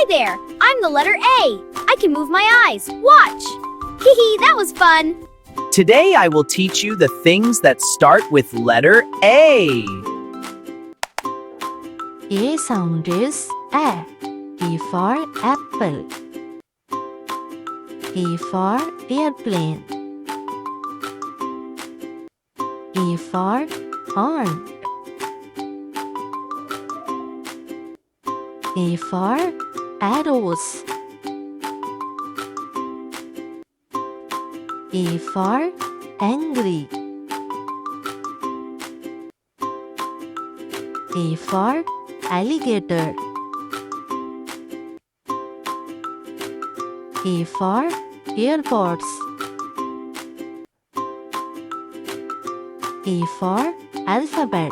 there! I'm the letter A. I can move my eyes. Watch! Hee, that was fun! Today I will teach you the things that start with letter A. A sound is A. A for apple. A for airplane. A for horn. A for arrows. A for angry. A for alligator. A for airports. A for alphabet.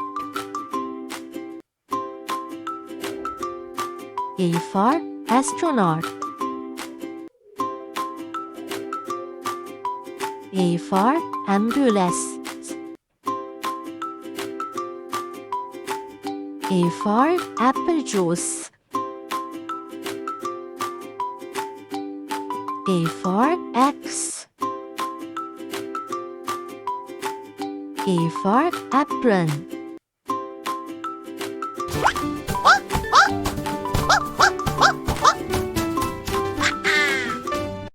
A for astronaut. A for ambulance. A for apple juice. A for X. A for apron.